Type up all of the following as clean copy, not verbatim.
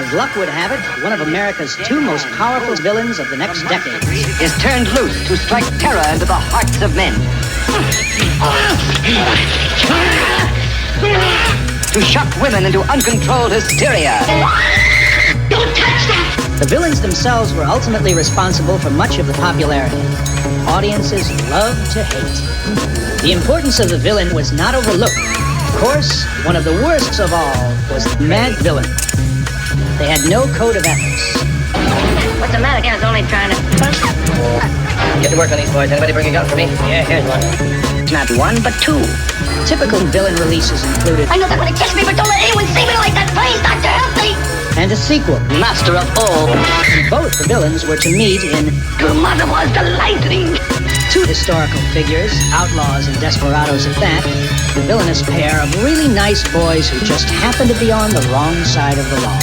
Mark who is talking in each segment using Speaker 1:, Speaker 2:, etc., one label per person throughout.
Speaker 1: As luck would have it, one of America's two most powerful villains of the next decade
Speaker 2: is turned loose to strike terror into the hearts of men. To shock women into uncontrolled hysteria.
Speaker 3: Don't touch that!
Speaker 1: The villains themselves were ultimately responsible for much of the popularity. Audiences loved to hate. The importance of the villain was not overlooked. Of course, one of the worst of all was the Madvillainy. They had no code of ethics.
Speaker 3: What's the matter? I was only trying to...
Speaker 2: Get to work on these boys. Anybody bring a gun for me?
Speaker 1: Yeah, here's one.
Speaker 2: Not one, but two.
Speaker 1: Typical villain releases included...
Speaker 3: I know they're going to kiss me, but don't let anyone see me like that. Please, Doctor, help me!
Speaker 1: And a sequel.
Speaker 2: Master of all.
Speaker 1: Both the villains were to meet in...
Speaker 3: Your mother was the lightning!
Speaker 1: Two historical figures, outlaws and desperados at that, the villainous pair of really nice boys who just happened to be on the wrong side of the law.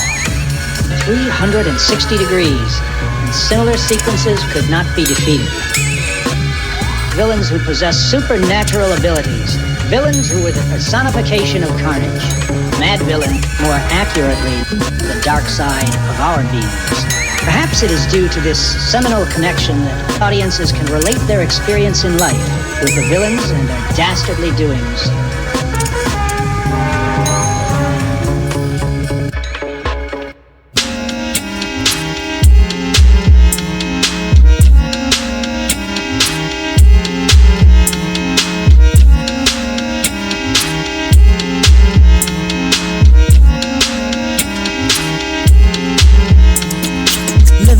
Speaker 1: 360 degrees, and similar sequences could not be defeated. Villains who possess supernatural abilities, villains who were the personification of carnage. Madvillainy, more accurately, the dark side of our beings. Perhaps it is due to this seminal connection that audiences can relate their experience in life with the villains and their dastardly doings.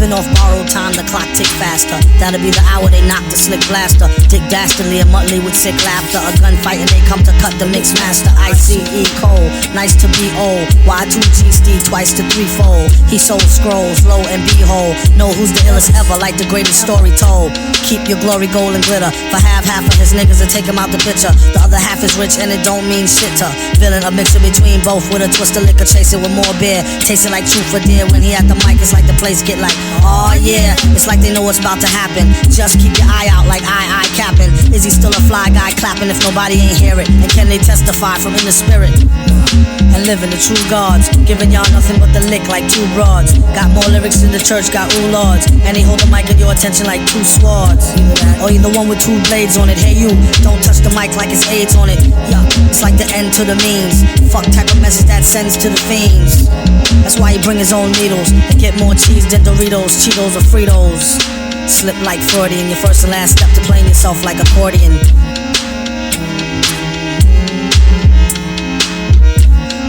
Speaker 4: Off borrowed time, the clock tick faster. That'll be the hour they knock the slick blaster. Dick Dastardly and Muttley with sick laughter. A gunfight and they come to cut the mix master. ICE cold, nice to be old. Y2GSD twice to threefold. He sold scrolls, lo and behold. Know who's the illest ever, like the greatest story told. Keep your glory gold and glitter. For half of his niggas to take him out the picture. The other half is rich and it don't mean shit to villain. A mixture between both with a twist of liquor. Chasing with more beer. Tasting like truth for dear. When he at the mic, it's like the place get like, oh yeah, it's like they know what's about to happen. Just keep your eye out like I capping. Is he still a fly guy clapping if nobody ain't hear it? And can they testify from in the spirit? And living the true gods, giving y'all nothing but the lick like two broads. Got more lyrics than the church got ooh lords. And he hold the mic at your attention like two swords. Either that or either one with two blades on it. Hey you, don't touch the mic like it's AIDS on it. Yeah, it's like the end to the means. Fuck type of message that sends to the fiends. That's why he bring his own needles and get more cheese than Doritos, Cheetos or Fritos. Slip like Freudian, your first and last step to playing yourself like accordion.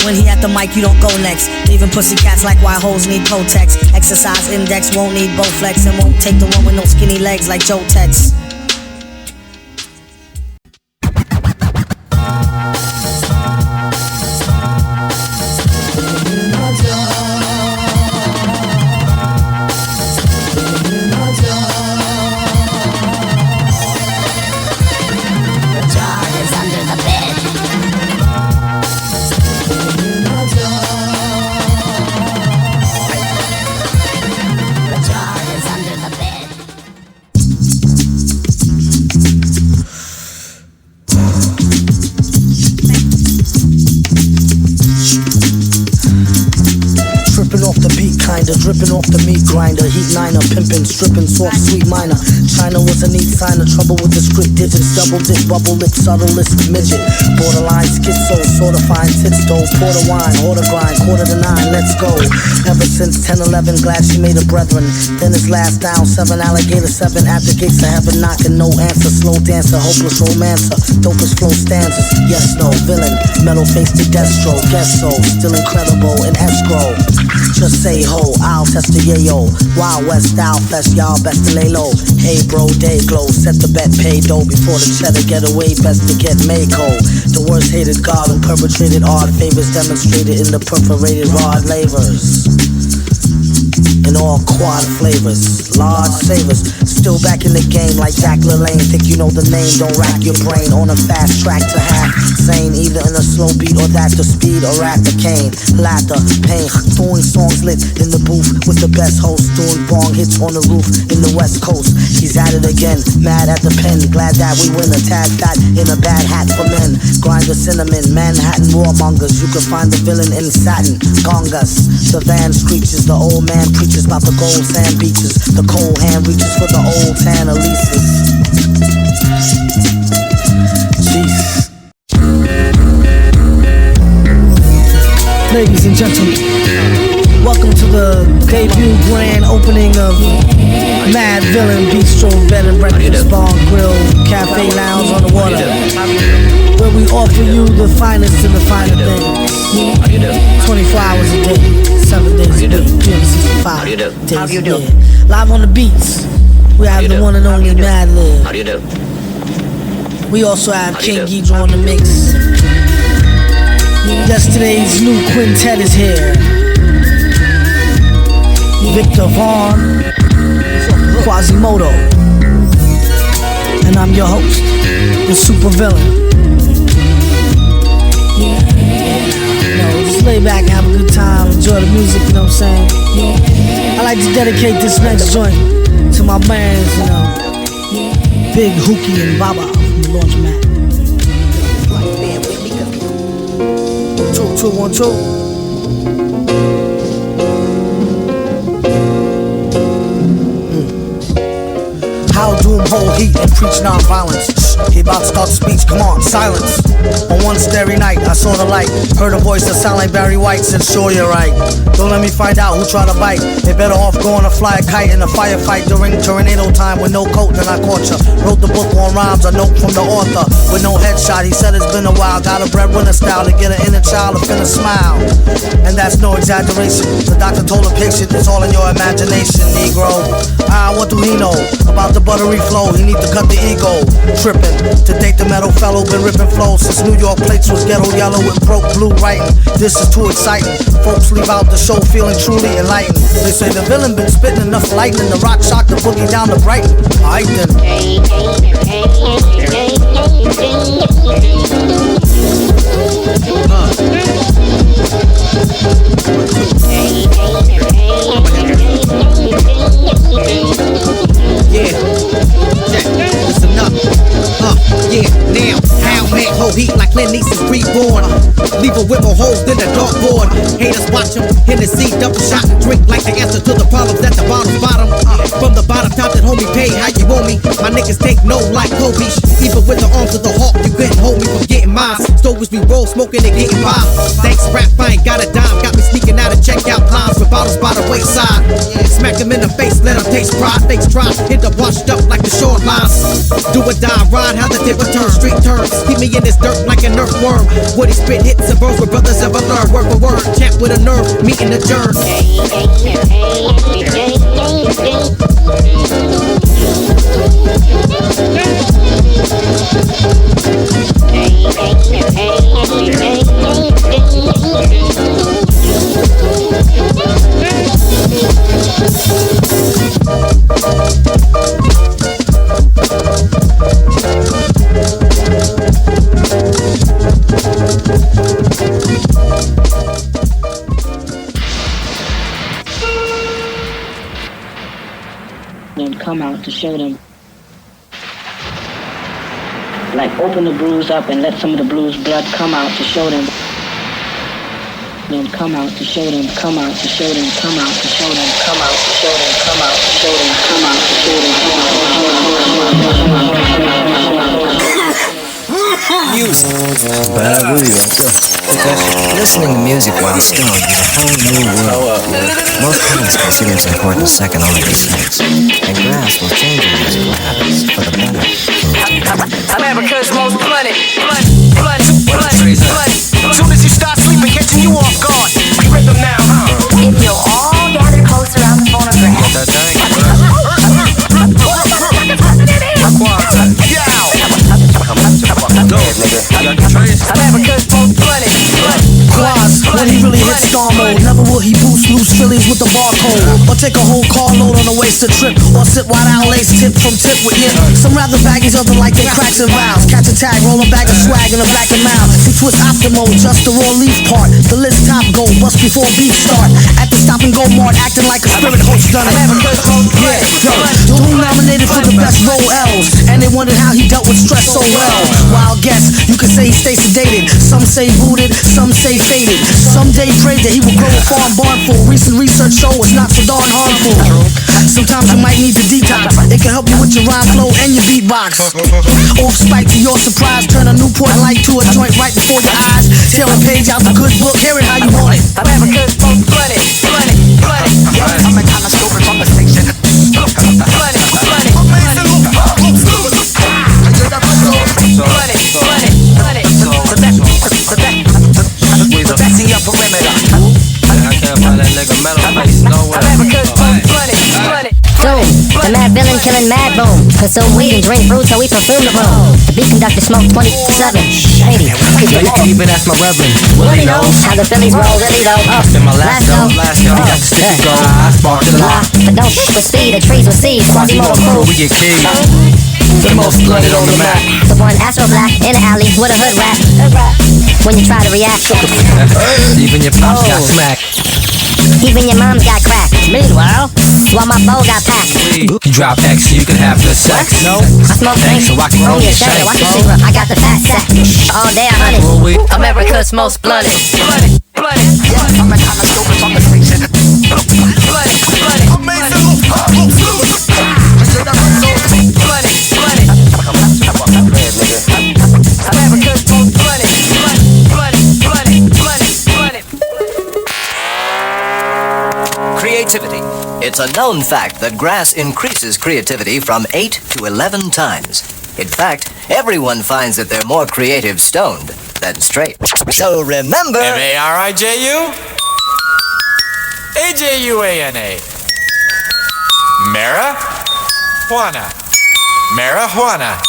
Speaker 4: When he at the mic, you don't go next. Leaving pussycats like why hoes need Kotex. Exercise index won't need Bowflex and won't take the one with no skinny legs like Joe Tex. Dripping off the meat grinder, heat niner, pimpin', strippin', soft, sweet minor. China was a neat sign of trouble with the script digits. Double dip, bubble lip, subtlest midget. Borderline schizo, sorta fine, tits though. Porter wine, order grind, 8:45, let's go. Ever since 10-11, glad she made a brethren. Then his last down, 7 alligator, 7 at the gates of heaven knocking, no answer. Slow dancer, hopeless romancer, dopest flow stanzas. Yes, no, villain, metal face to Destro. Guess so, still incredible in escrow. Just say ho, I'll test the yayo. Wild West style fest, y'all best to lay low. Hey bro, day glow, set the bet, pay dough. Before the cheddar get away, best to get Mako. The worst hated god who perpetrated odd favors, demonstrated in the perforated rod lavers. In all quad flavors, large savers. Still back in the game like Jack LaLanne. Think you know the name, don't rack your brain. On a fast track to half sane, either in a slow beat or that's the speed or at the cane. Laughter, pain, doing songs lit in the booth with the best host. Doing bong hits on the roof in the West Coast. He's He's at it again, mad at the pen. Glad that we win a tag that in a bad hat for men. Grind the cinnamon, Manhattan warmongers. You can find the villain in satin, gongas. The van screeches, the old man preaches about the gold sand beaches. The cold hand reaches for the old tan Elises. Jeez. Ladies and gentlemen, welcome to the debut grand opening of Madvillainy Bistro, Bed and Breakfast, Bar, Grill, Cafe, Lounge on the water, where we offer you the finest and the finer things. 24 hours a day, 7 days a week, 365 days a year. Live on the beats, we have the one and only Madlib.
Speaker 2: How do you do?
Speaker 4: We also have King Ghidra on the mix. Yesterday's new quintet is here. Victor Vaughn, Quasimodo, and I'm your host, the Supervillain. Just lay back and have a good time, enjoy the music, you know what I'm saying? I like to dedicate this next joint to my bands, you know, Big Hookie and Baba from the Laundromat. 2, 1, 2. How doom hold heat and preach non-violence. He about to start the speech, come on, silence. On one starry night, I saw the light. Heard a voice that sound like Barry White, said sure you're right. Don't let me find out who tried to bite. They better off going to fly a kite in a firefight during tornado time with no coat, then I caught ya. Wrote the book on rhymes, a note from the author with no headshot. He said it's been a while, got a breadwinner style to get an inner child to finna smile. And that's no exaggeration. The doctor told a patient it's all in your imagination, Negro. What do he know about the buttery flow? He need to cut the ego. Tripping to date the metal fellow, been ripping flows since New York plates was ghetto yellow and broke blue writing. This is too exciting. Folks leave out the show feeling truly enlightened. They say the villain been spitting enough lightning. The rock shocked the boogie down to Brighton. Alright then.
Speaker 5: Yeah, listen up. Yeah, now, how man hold heat like Clint Eastwood's reborn. Leave a whip on holes in the dartboard. Haters watch him, Hennessy, double shot and drink like the answer to the problems at the bottom. From the bottom top that homie pay, how you want me? My niggas take no like Kobe. Even with the arms of the hawk, you couldn't hold me from getting mine. Stories we roll, smoking and getting by. Thanks rap, I ain't got a dime. Got me sneaking out of checkout lines with bottles by the wayside. Smack them in the face, let them taste pride. Fakes try, hit the washed up like the shorelines. Do or die, ride how the tip turn. Street turns, keep me in this dirt like an earthworm. Woody spit hits and verse where brothers ever learn. Word for word, champ with a nerve, meeting the germ.
Speaker 1: Then come out to show them. Like open the bruise up and let some of the blues blood come out to show them. Then come out to show them, come out to show them, come out to show them, come out to show them, come out to show them, come out to show them, come out to show them.
Speaker 6: Music. Bad listening to music while stoned is a whole new world. Most parents consider its importance second only to sex, and grasp will change your musical habits for the better.
Speaker 2: America's most bloody. Soon as you start sleeping, catching you off guard. We rip them now,
Speaker 3: If you'll all gather close around the phonograph.
Speaker 6: That thing?
Speaker 2: America's most bloody.
Speaker 4: Quas, when he really hits star mode, never will he boost loose fillies with the barcode, or take a whole carload on a wasted trip, or sit wide out lace tip from tip with hip. Some rather baggies, other like they cracks and valves. Catch a tag, roll a bag of swag in the back of mouth. See twist optimal, just the raw leaf part. The list top go, bust before beef start. At the stop and go mart, acting like a spirit host done it. Yeah, yo, Doom nominated for the best roll L's, and they wondered how he dealt with stress so well. Wild guess, you could say he stayed sedated. Some say booted, some say faded. Someday prayed that he would grow a farm barn full. Recent research show it's not so darn harmful. Sometimes you might need to detox. It can help you with your rhyme flow and your beatbox. Off spike to your surprise, turn a Newport light to a joint right before your eyes. Tear a page out the good book, hear it how you want it.
Speaker 2: America's most flooded, flooded, flooded. Yeah, I'm a kind of stupid from the station. Flooded, flooded, flooded. Flooded, flooded, flooded. Protecting your perimeter.
Speaker 7: I can't find that nigga metal face nowhere.
Speaker 2: America's most flooded, flooded.
Speaker 3: Doom, the mad villain killing mad boom. Consume weed and drink fruit so we perfume the room. The beat conductor smoke 27, shady.
Speaker 7: Yo, you can even ask my reverend. Willie knows
Speaker 3: How the Phillies roll really though.
Speaker 7: in my last show. He got the sticky gold. I sparked it a lot.
Speaker 3: But don't with speed, the trees with seeds.
Speaker 7: Quasimodo crew, we get keyed. The most flooded on the map.
Speaker 3: The one Astro Black in the alley with a hood rap. When you try to react,
Speaker 7: Even your pops got smacked.
Speaker 3: even your mom's got cracked. Meanwhile, while my bowl got packed.
Speaker 7: You drop X so you can have good sex. No,
Speaker 3: I smoke
Speaker 7: thanks
Speaker 3: drinks,
Speaker 7: so I can roll
Speaker 3: only
Speaker 7: your
Speaker 3: a shade.
Speaker 7: shank.
Speaker 3: Watch the secret, I got the fat sack. All day 100.
Speaker 7: Well, we
Speaker 2: America's most flooded, flooded, flooded. Yeah, I'm a kind of stupid from the station. Flooded, flooded. Flooded, flooded. America's most flooded, flooded, flooded, flooded, flooded.
Speaker 6: Creativity. It's a known fact that grass increases creativity from 8 to 11 times. In fact, everyone finds that they're more creative stoned than straight. So remember...
Speaker 8: M-A-R-I-J-U? A-J-U-A-N-A. Marijuana. Marijuana.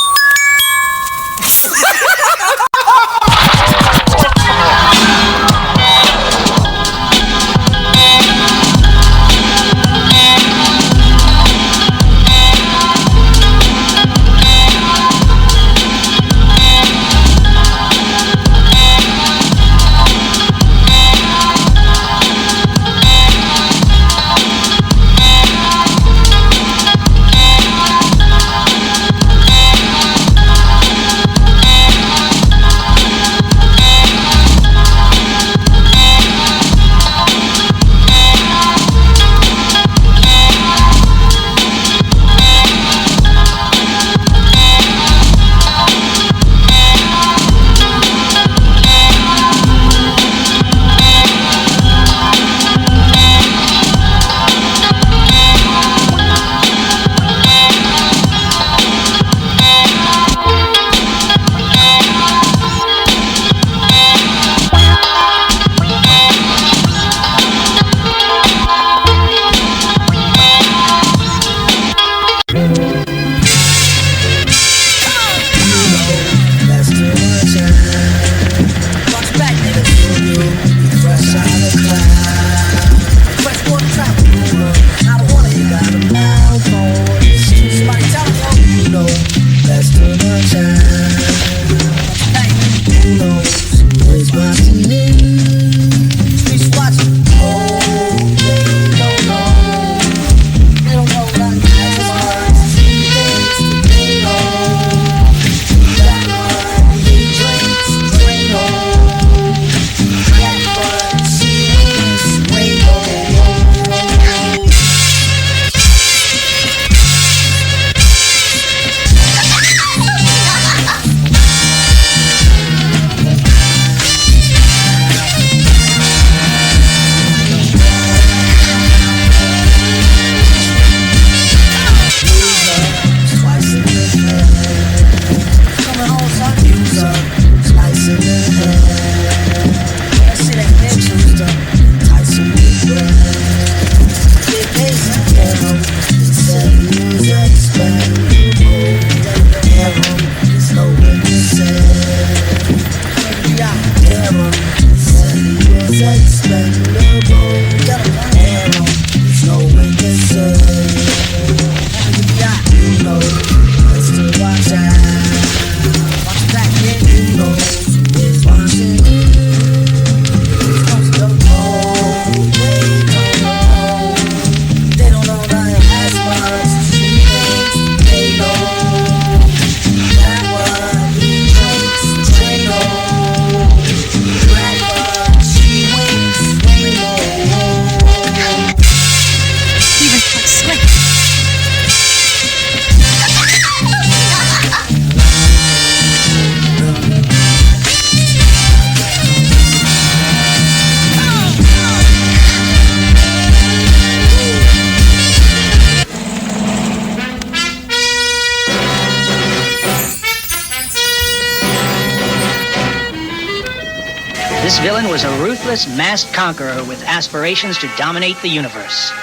Speaker 1: This villain was a ruthless, masked conqueror with aspirations to dominate the universe.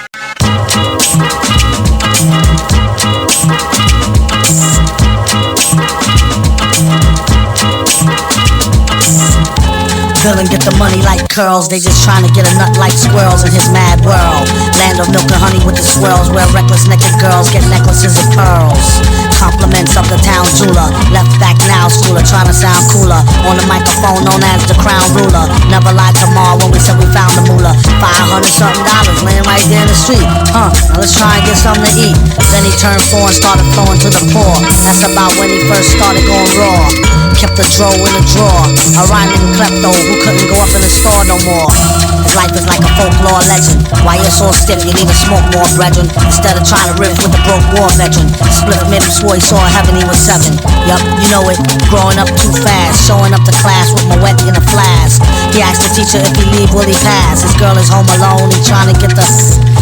Speaker 4: Villain get the money like curls. They just trying to get a nut like squirrels in his mad world. Land of milk and honey with the swirls, where reckless naked girls get necklaces of pearls. Compliments of the town jeweler, left back now schooler, trying to sound cooler. On the microphone known as the crown ruler. Never lied to Ma when we said we found the moolah. $500 something laying right there in the street. Now let's try and get something to eat. Then he turned 4 and started flowing to the poor. That's about when he first started going raw. Kept the dro in the drawer. A rhyming klepto who couldn't go up in the store no more. His life is like a folklore legend. Why you're so stiff, you need to smoke more, brethren. Instead of trying to riff with the broke war veteran. Split made him swore he saw heaven, he was 7. Yup, you know it, growing up too fast. Showing up to class with my wet in a flask. He asked the teacher if he leave, will he pass? His girl is home alone, he trying to get the...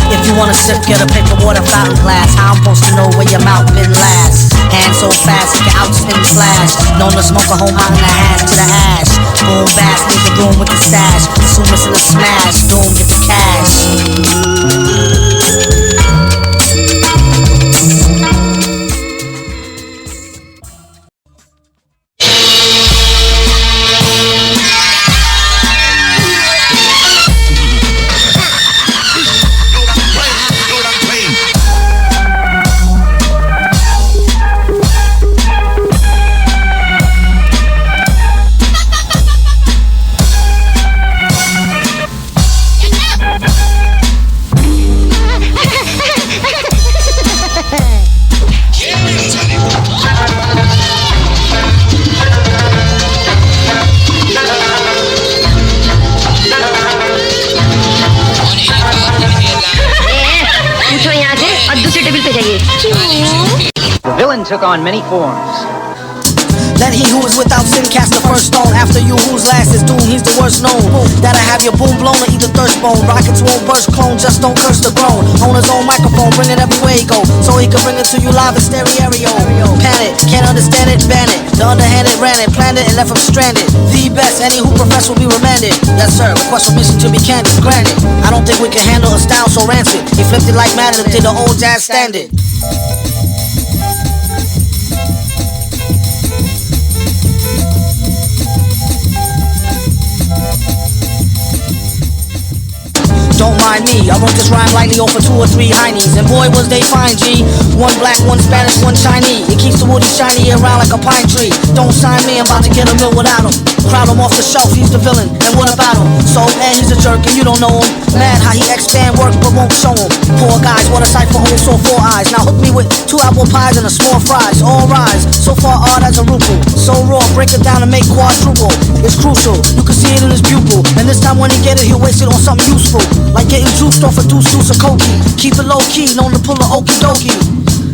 Speaker 4: If you wanna sip, get a paper water fountain glass. How I'm supposed to know where your mouth been last? Hand so fast, it can outspin flash. Known to smoke a whole mountain of hash to the ash. Boom, bass, leave the room with the stash. Assume it's in a smash, doom, get the cash.
Speaker 1: The villain took on many forms.
Speaker 4: Let he who is without sin cast the first stone. After you whose last is doomed, he's the worst known. That'll have your boom blown or either thirst bone. Rockets won't burst, clone, just don't curse the grown. On his own microphone, bring it everywhere he go, so he can bring it to you live in stereo. Panic, can't understand it, ban it. The underhanded ran it, planned it, and left him stranded. The best, any who profess will be remanded. Yes sir, request permission to be candid, granted. I don't think we can handle a style so rancid. He flipped it like Madden did the old jazz standard. Don't mind me, I wrote this rhyme lightly over 2 or 3 heinies. And boy was they fine, G. One black, one Spanish, one Chinese. It keeps the woody shiny around like a pine tree. Don't sign me, I'm about to get a mill without him. Crowd him off the shelf, he's the villain. And what about him? So, and he's a jerk and you don't know him. Mad how he expand work but won't show him. Poor guys, what a sight for whom saw 4 eyes. Now hook me with 2 apple pies and a small fries. All rise, so far odd as a ruple. So raw, break it down and make quadruple. It's crucial, you can see it in his pupil. And this time when he get it, he'll waste it on something useful. Like getting juiced off a deuce of cokie. Keep it low key, known to pull a okie dokie.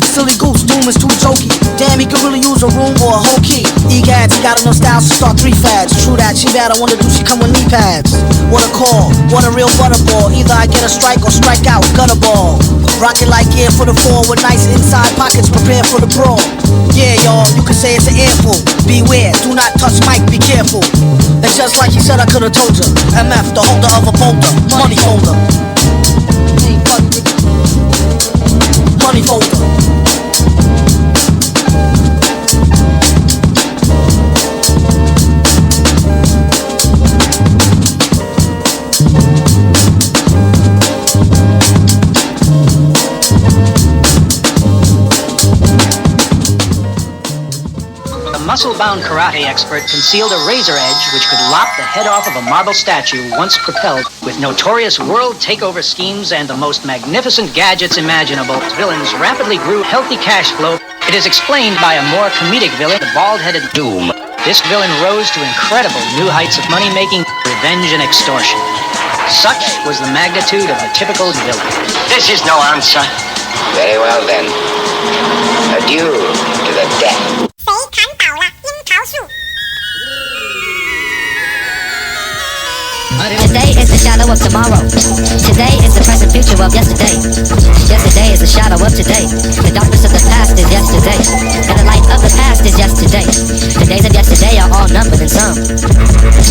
Speaker 4: Silly goose, doom is too jokey. Damn, he could really use a room or a whole key. Egads, he got enough styles to start 3 fads. True that, she bad, I wonder do she come with knee pads. What a call, what a real butterball. Either I get a strike or strike out, gutter ball. Rocket like gear for the 4 with nice inside pockets prepared for the brawl. Yeah, y'all, you can say it's an earful. Beware, do not touch mic, be careful. And just like he said, I could've told you. MF, the holder of a boulder, money folder. Money folder.
Speaker 1: Muscle-bound karate expert concealed a razor edge which could lop the head off of a marble statue once propelled with notorious world takeover schemes and the most magnificent gadgets imaginable. Villains rapidly grew healthy cash flow. It is explained by a more comedic villain, the bald-headed Doom. This villain rose to incredible new heights of money-making, revenge, and extortion. Such was the magnitude of the typical villain.
Speaker 9: This is no answer. Very well then. Adieu to the death.
Speaker 3: Today is the shadow of tomorrow. Today is the present future of yesterday. Yesterday is the shadow of today. The darkness of the past is yesterday. And the light of the past is yesterday. The days of yesterday are all numbered and some.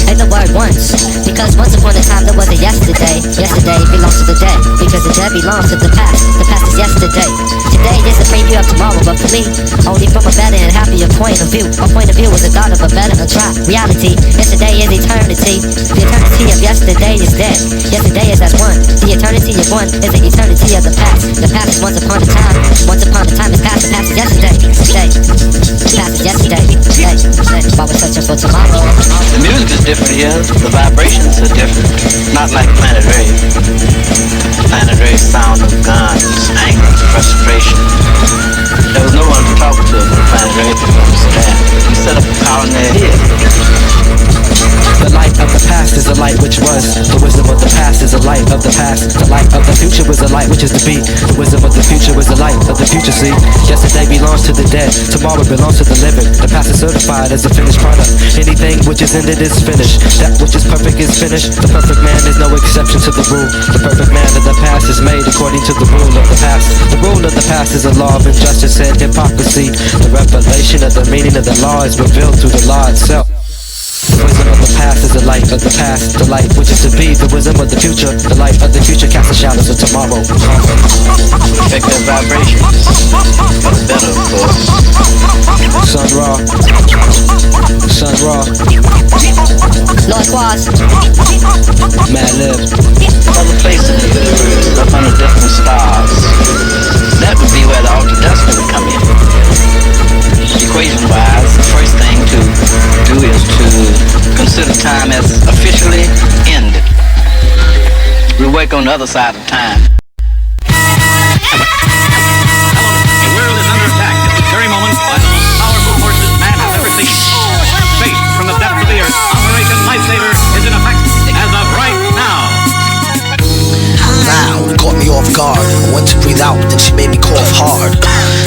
Speaker 3: And the word once, because once upon a time there was a yesterday. Yesterday belongs to the day, because the day belongs to the past. The past is yesterday. Today is a preview of tomorrow, but for me, only from a better and happier point of view. My point of view is the thought of a better try. Reality, yesterday is eternity. The eternity of yesterday is dead. Yesterday is as one. The eternity of one is the eternity of the past. The past is once upon a time. Once upon a time is past. The past is yesterday. Today. The past is yesterday. Today. While we're searching for tomorrow.
Speaker 10: The music is different here. The vibrations are different. Not like Planet Ray. Planet Ray's sound of guns, anger, frustration. There was no one to talk to but Planet Ray to understand. You set up a colony here.
Speaker 7: The light of the past is the light which was. The wisdom of the past is the light of the past. The light of the future was the light which is to be. The wisdom of the future is the light of the future, see. Yesterday belongs to the dead. Tomorrow belongs to the living. The past is certified as a finished product. Anything which is ended is finished. That which is perfect is finished. The perfect man is no exception to the rule. The perfect man of the past is made according to the rule of the past. The rule of the past is a law of injustice and hypocrisy. The revelation of the meaning of the law is revealed through the law itself. The wisdom of the past is the light of the past. The light which is to be, the wisdom of the future. The light of the future casts the shadows of tomorrow.
Speaker 10: Effective vibrations. For the better, of course.
Speaker 7: Sun Ra. Sun Ra.
Speaker 3: Lord Quas.
Speaker 7: Mad Lib.
Speaker 10: Other places in the universe, up under different stars. That would be where the altered destiny would come in. Equation-wise, the first thing to do is to consider time as officially ended. We work on the other side of time.
Speaker 11: The world is under attack at this very moment by the most powerful forces man has ever seen. Space from the depths of the earth. Operation Lifesaver is in effect as of right now.
Speaker 12: Now, it caught me off guard. I went to breathe out, then she made me cough hard.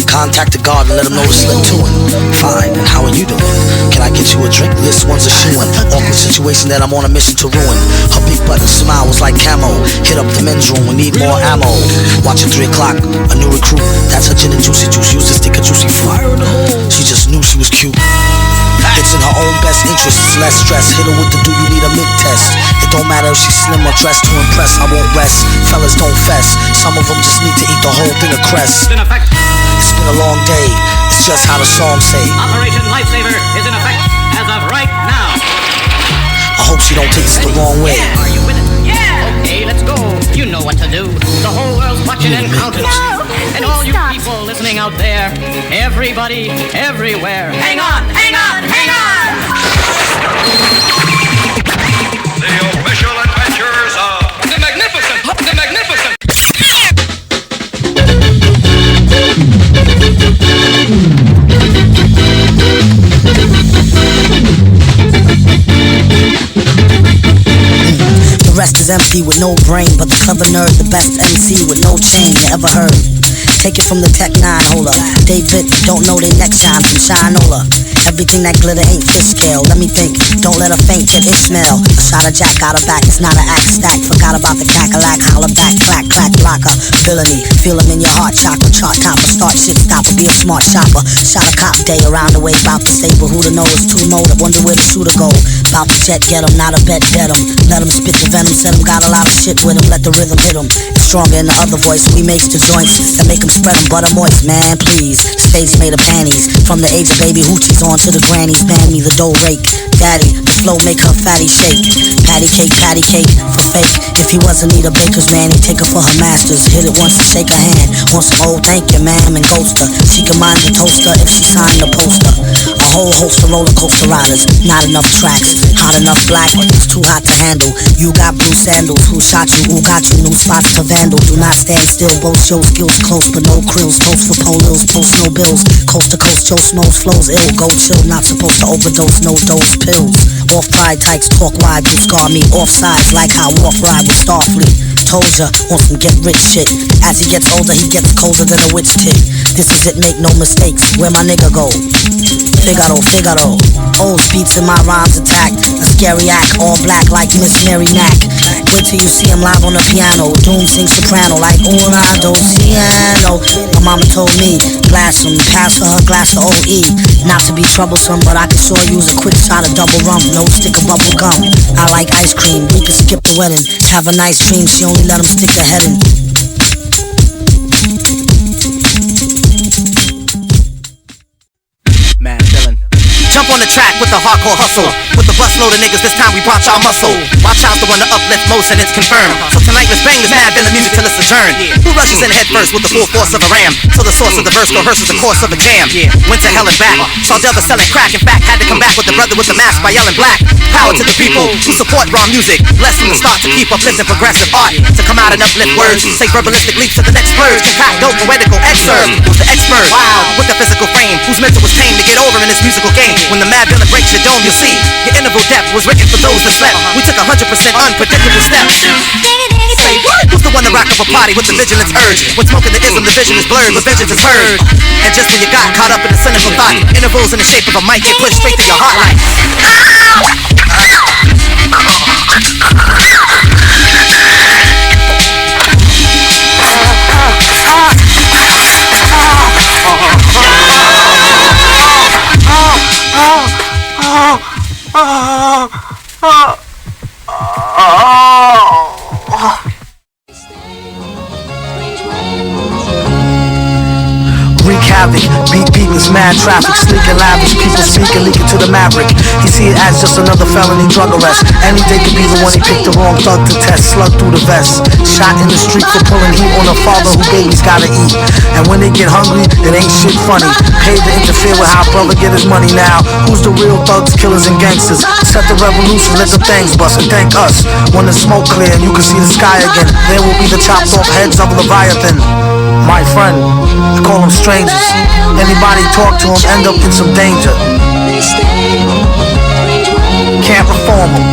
Speaker 12: Contacted God and let him know to slip to it. Fine, and how are you doing? Can I get you a drink? This one's a shoe-in. Awkward situation that I'm on a mission to ruin. Her big button smile was like camo. Hit up the men's room, we need more ammo. Watching 3 o'clock, a new recruit. That's her gin and juicy juice. Use to stick a juicy fruit. She just knew she was cute. It's in her own best interest, it's less stress. Hit her with the do you need a mid test. It don't matter if she's slim or dressed to impress. I won't rest, fellas don't fess. Some of them just need to eat the whole thing of crest. It's been a long day, it's just how the songs say.
Speaker 11: Operation Lifesaver is in effect as of right now.
Speaker 12: I hope she don't take this the wrong way.
Speaker 11: Are you with it? Yeah! Okay, let's go. You know what to do. The whole world's watching and counting.
Speaker 13: No,
Speaker 11: and all you people listening out there, everybody, everywhere. Hang on, hang on, hang on!
Speaker 14: The official adventures of the Magnificent, the Magnificent.
Speaker 4: The rest is empty with no brain, but the clever nerd, the best MC with no chain you ever heard. Take it from the Tech 9 holder. David, don't know they neck shine from Shinola. Everything that glitter ain't fish scale. Let me think, don't let her faint, get Ishmael. A shot of Jack got her back, it's not an act stack. Forgot about the cackalack, holler back, clack, clack, blocker. Villainy, feel him in your heart, chakra, chart topper. Start shit stopper, be a smart shopper. Shot a cop day around the way, bout the stable. Who to know is too motive, wonder where the shooter go. Bout the jet, get him, not a bet, dead him. Let him spit the venom, said him, got a lot of shit with him. Let the rhythm hit him. It's stronger in the other voice, we makes the joints that make him spread him butter moist, man, please. Stage made of panties. From the age of baby hoochies on to the grannies. Band me the dough rake. Daddy, the flow make her fatty shake. Patty cake for fake. If he wasn't need a baker's man, he'd take her for her masters. Hit it once and shake her hand. Want some old thank you, ma'am, and ghost her. She can mind the toaster if she signed the poster. A whole host of roller coaster riders. Not enough tracks. Hot enough black, it's too hot to handle. You got blue sandals. Who shot you? Who got you? New spots to vandal. Do not stand still. Both show skills close, but no krills. Toast for polils, post no bills. Coast to coast, Joe Snows flows ill. Go chill, not supposed to overdose, no dose pills. Off pride tykes, talk wide, you scar me. Off sides, like how off ride with Starfleet. Told ya, want some get rich shit. As he gets older, he gets colder than a witch tit. This is it, make no mistakes. Where my nigga go? Figaro, Figaro. Old beats in my rhymes attack. A scary act, all black like Miss Mary Mack. Wait till you see him live on the piano. Doom sings soprano like una, dos, piano. My mama told me, glass him, pass her glass of OE. Not to be troublesome, but I could sure use a quick shot of double rum. No stick of bubble gum. I like ice cream, we could skip the wedding. Have a nice dream, she only let him stick her head in.
Speaker 12: Madvillainy. Jump on the track with the hardcore hustle. With the busload of niggas, this time we brought y'all muscle. Watch out's the one to uplift most and it's confirmed. So tonight let's bang this Madvillainy music till it's adjourned. Who rushes in head first with the full force of a ram? So the source of the verse coerces the course of a jam. Went to hell and back. Saw Delta selling crack. In fact, had to come back with the brother with the mask by yelling black. Power to the people who support raw music. Blessed from the start to keep uplifting progressive art. To come out and uplift words. Take verbalistic leaps to the next purge. Concoct dope poetical excerpt. Who's the expert? Wow. With the physical frame. Whose mental was tame to get over in this musical game. When the Madvillainy breaks your dome, you'll see your interval depth was written for those that slept. We took 100% unpredictable steps. Say what? Who's the one to rock up a party with the vigilance urge? When smoking the ism, the vision is blurred, but vengeance is heard. And just when you got caught up in a cynical thought, intervals in the shape of a mic get pushed straight to your heart like wreak havoc, beat this mad traffic, sneaking lavish, people speaking, leaking to the maverick. He see it as just another felony drug arrest. Any day could be the one he picked the wrong thug to test. Slug through the vest, shot in the street for pulling heat on a father who babies gotta eat. And when they get hungry, it ain't shit funny. Paid to interfere with how brother get his money now. Who's the real thugs, killers, and gangsters? Set the revolution, let the things bust, and thank us. When the smoke clear and you can see the sky again, there will be the chopped off heads of Leviathan. My friend, I call them strangers. Anybody talk to them end up in some danger. Can't reform them.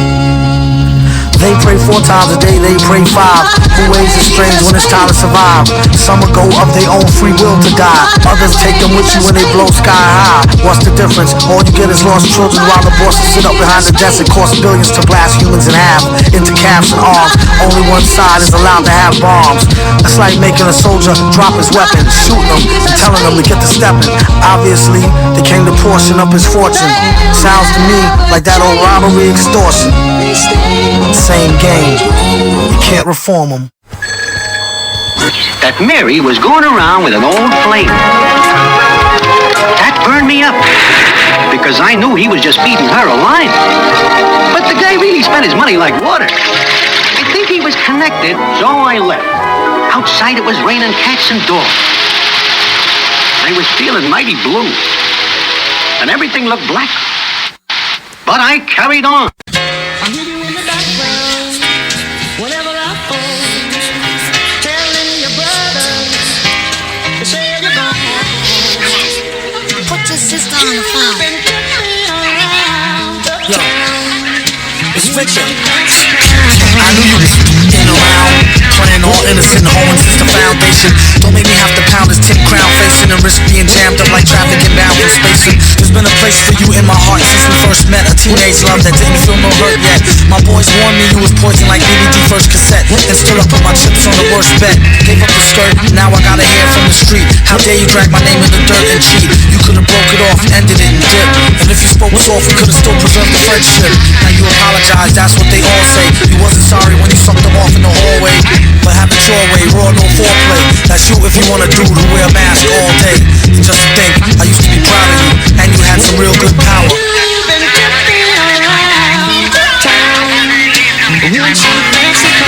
Speaker 12: They pray 4 times a day, they pray 5. Who ways is strange when it's time to survive? Some will go of their own free will to die. Others take them with you when they blow sky high. What's the difference? All you get is lost children while the bosses sit up behind the desk. It costs billions to blast humans in half into calves and arms. Only one side is allowed to have bombs. That's like making a soldier drop his weapon, shooting him and telling him to get to stepping. Obviously, they came to portion up his fortune. Sounds to me like that old robbery extortion. Same game, you can't reform them.
Speaker 13: That Mary was going around with an old flame. That burned me up, because I knew he was just feeding her a line. But the guy really spent his money like water. I think he was connected, so I left. Outside it was raining cats and dogs. I was feeling mighty blue, and everything looked black. But I carried on.
Speaker 4: Sister on the phone.
Speaker 12: Yo, it's Richard. I knew you was in around, playing all innocent, hoeing since the foundation. Don't make me have to pound this 10 crown facing and risk being jammed up like traffic inbound from spacing. There's been a place for you in my heart since we first met. A teenage love that didn't feel no hurt yet. My boys warned me you was poison like BBD first cassette, and stood up with my chips on the worst bet. Gave up the skirt, now I gotta hear from the street. How dare you drag my name in the dirt and cheat? You could've broke it off, ended it and dipped. And if you spoke soft, we could've still preserved the friendship. Now you apologize, that's what they all say. You wasn't sorry when you sucked them off in the hallway, but have it your way, raw, no foreplay. That's you if you want a dude who wear a mask all day. And just to think, I used to be proud of you, and you had some real good power.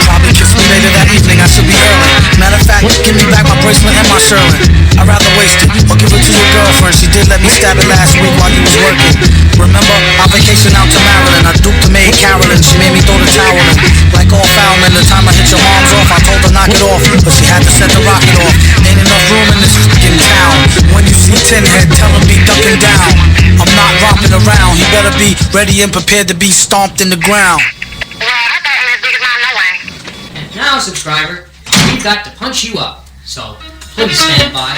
Speaker 12: Probably kiss me later that evening, I should be early. Matter of fact, give me back my bracelet and my Sherlin. I'd rather waste it, or give it to your girlfriend. She did let me stab it last week while you was working. Remember, our vacation out to Maryland, I duped the maid Carolyn. She made me throw the towel in. Like all foul men, the time I hit your arms off, I told her knock it off, but she had to set the rocket off. Ain't enough room in this fucking town. When you see Tin Head, tell him be ducking down. I'm not romping around, he better be ready and prepared to be stomped in the ground.
Speaker 15: And now, subscriber, we've got to punch you up, so please stand by.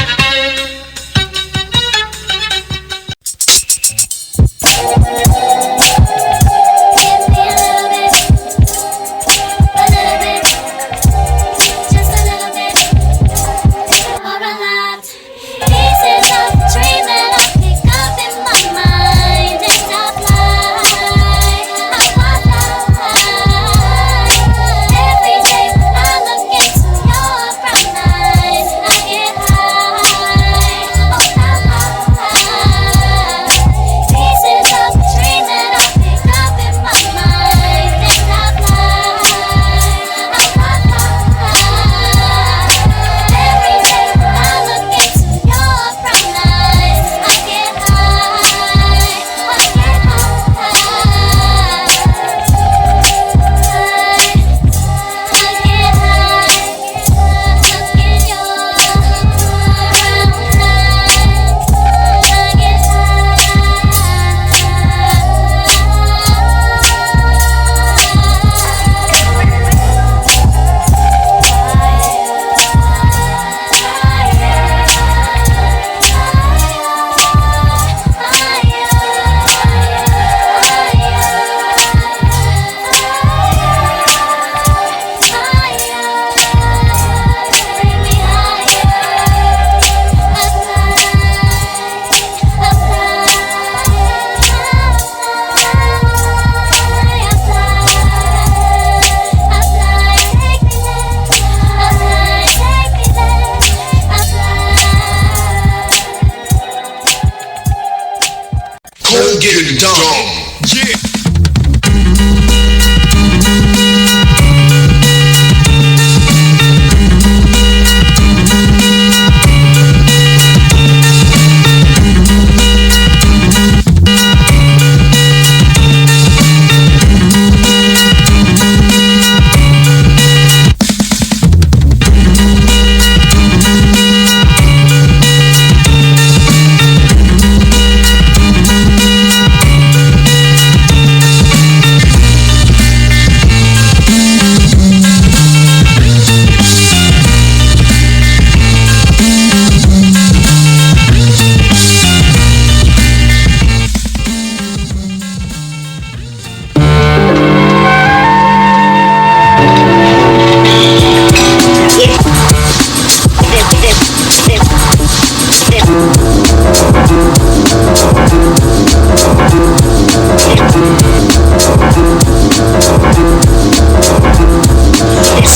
Speaker 16: get dumb. Yeah.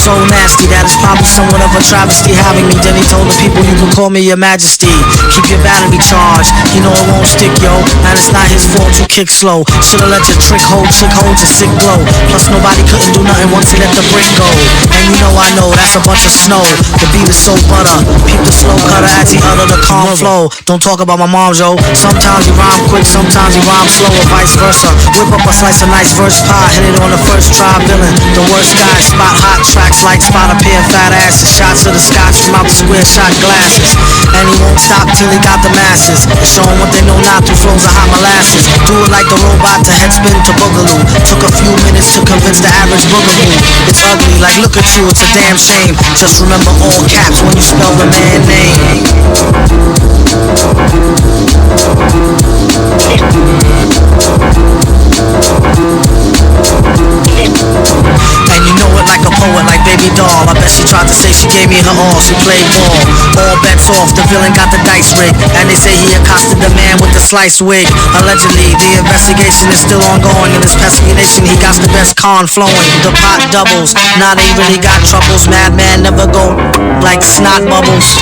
Speaker 12: So nasty that it's probably somewhat of a travesty having me. Then he told the people you can call me your majesty. Keep your battery charged, you know it won't stick, yo. And it's not his fault you kick slow. Should've let your chick hold your sick glow. Plus nobody couldn't do nothing once he let the brick go. And you know I know that's a bunch of snow. The beat is so butter. Peep the slow cutter as he utter the calm flow. Don't talk about my mom, yo. Sometimes he rhyme quick, sometimes he rhyme slow, or vice versa. Whip up a slice of nice verse pie, hit it on the first try, villain. The worst guy, spot hot tracks like spot a pair of fat asses. Shots of the scotch from out the square shot glasses. And he won't stop till he got the masses. Show them what they know now through flows of hot molasses. Do it like the robot to headspin to boogaloo. Took a few minutes to convince the average boogaloo. It's ugly, like look at you, it's a damn shame. Just remember all caps when you spell the man name. And you know it like a poet, like baby doll. I bet she tried to say she gave me her all, she played ball. All bets off, the villain got the dice rigged. And they say he accosted the man with the sliced wig. Allegedly, the investigation is still ongoing. In this pesky nation, he got the best con flowing. The pot doubles, now they really got troubles. Madman never go like snot bubbles.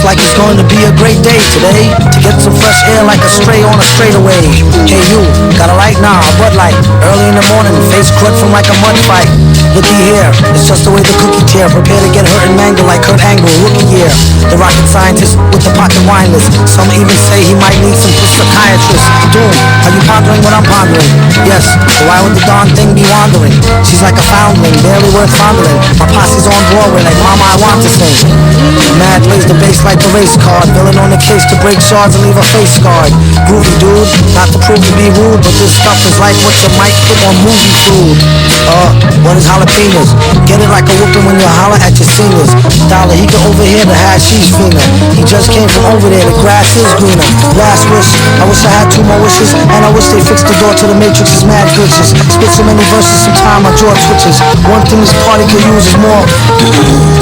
Speaker 12: Like it's going to be a great day today. To get some fresh air like a stray on a straightaway. Hey you, got a light? Nah, a Bud Light. Early in the morning, face crud from like a mud fight. Looky here, it's just the way the cookie tear. Prepare to get hurt and mangled like Kurt Angle, rookie year. The rocket scientist with the pocket wine list. Some even say he might need some psychiatrist. Doom, are you pondering what I'm pondering? Yes, but why would the darn thing be wandering? She's like a foundling, barely worth fondling. My posse's on Broadway like mama I want to sing. Mad lays the bass like the race card. Villain on the case to break shards and leave a face scarred. Groovy dude, not to prove to be rude, but this stuff is like what you might put on movie food. What is jalapenos? Get it like a whooping when you holler at your seniors. Dollar, he can overhear the hashish finger. He just came from over there, the grass is greener. Last wish, I wish I had 2 more wishes. And I wish they fixed the door to the Matrix's mad glitches. Spit so many verses, sometime my jaw twitches. One thing this party could use is more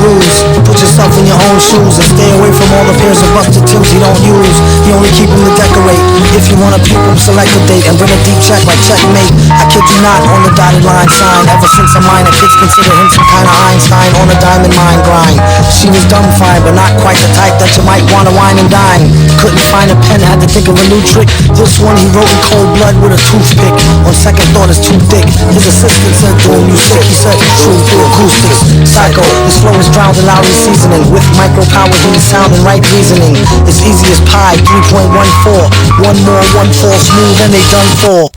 Speaker 12: blues. Put yourself in your own shoes and stay away from all the pairs of busted Timbs he don't use. He only keep them to decorate. If you wanna peep him, select a date and bring a deep check like checkmate. I kid you not, on the dotted line sign. Ever since I'm minor, kids consider him some kind of Einstein on a diamond mine grind. She was dumb fine, but not quite the type that you might wanna wine and dine. Couldn't find a pen, had to think of a new trick. This one he wrote in cold blood with a toothpick. On second thought it's too thick. His assistant said to him, you sick? He said, true through acoustics. Psycho, his flow is drowned in Lowry seasoning. With micro power, he's sound and right reasoning. It's easy as pie, 3.14. One more, one fall smooth, and they done for.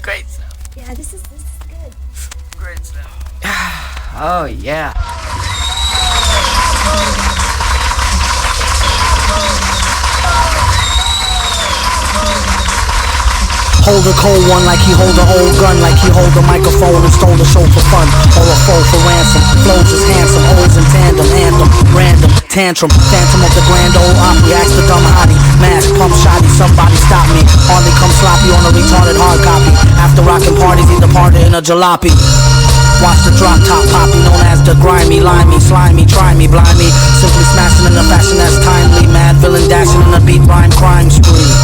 Speaker 17: Great stuff.
Speaker 18: Yeah, this is good.
Speaker 17: Great stuff. Oh, yeah.
Speaker 12: Hold a cold one like he hold an old gun, like he hold a microphone and stole the show for fun, or a foe for ransom. Flows is handsome, hoes in tandem, anthem, random, tantrum, phantom of the grand old opry. Ask the dumb hottie, mask, pump shotty, somebody stop me. Hardly come sloppy on a retarded hard copy. After rockin' parties, he departed in a jalopy. Watch the drop top poppy, known as the grimy, limey, slimy, try me, blind me. Simply smashing in a fashion that's timely. Mad villain dashing in a beat rhyme crime spree.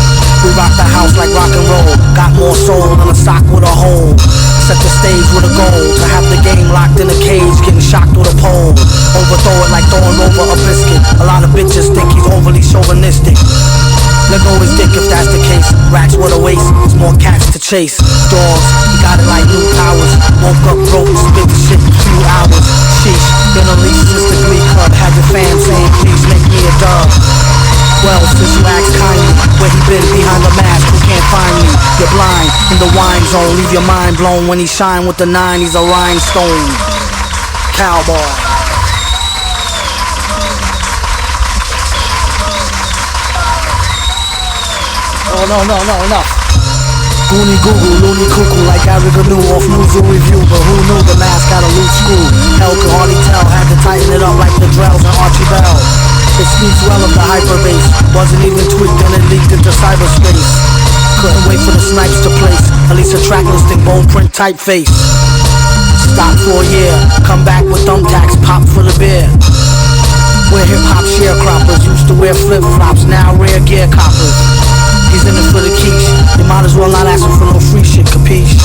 Speaker 12: We rock the house like rock and roll. Got more soul than a sock with a hole. Set the stage with a goal to have the game locked in a cage, getting shocked with a pole. Overthrow it like throwing over a biscuit. A lot of bitches think he's overly chauvinistic. Let go his dick if that's the case. Rats with a waist, it's more cats to chase. Dogs, he got it like new powers. Woke up broke, spit the shit in a few hours. Sheesh, been unleashed since the Glee Club. Had the fam saying please make me a dub. Well, since you asked kindly, where he been behind the mask, who can't find me? You're blind, in the wine zone, leave your mind blown. When he shine with the 9, he's a Rhinestone Cowboy. Oh no, enough. Goonie Google, loony cuckoo like Ariga knew off News or Review. But who knew the mask had a loose screw? Hell could hardly tell, had to tighten it up like the Drells and Archie Bell. It speaks well of the hyperbase, wasn't even tweaked and it leaked into cyberspace. Couldn't wait for the snipes to place, at least a track listing, bone print typeface. Stop for a year, come back with thumbtacks, pop for the beer. We're hip-hop sharecroppers, used to wear flip-flops, now rare gear coppers. He's in it for the quiche, you might as well not ask him for no free shit, capiche?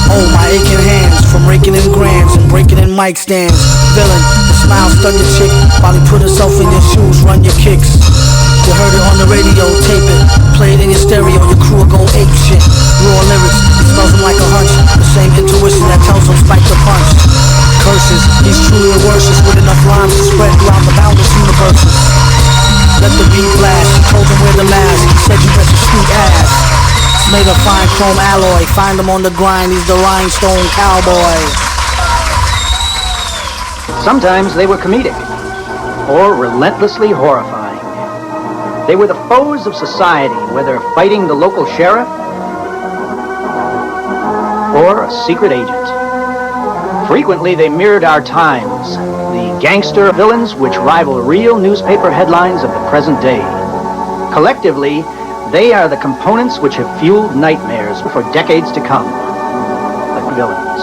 Speaker 12: Oh, my aching hands, from raking in grands and breaking in mic stands. Villain, the smile stun your chick, while he put himself in your shoes, run your kicks. You heard it on the radio, tape it, play it in your stereo, your crew will go ape shit. Raw lyrics, it smells him like a hunch, the same intuition that tells him spike the punch. Curses, he's truly a worship with enough rhymes to spread throughout the boundless universes. Let the beat blast, she told him wear the mask, he said you bet your sweet ass. It's made of fine chrome alloy, find him on the grind, he's the Rhinestone Cowboy.
Speaker 1: Sometimes they were comedic, or relentlessly horrifying. They were the foes of society, whether fighting the local sheriff or a secret agent. Frequently, they mirrored our times, the gangster villains which rival real newspaper headlines of the present day. Collectively, they are the components which have fueled nightmares for decades to come. The villains.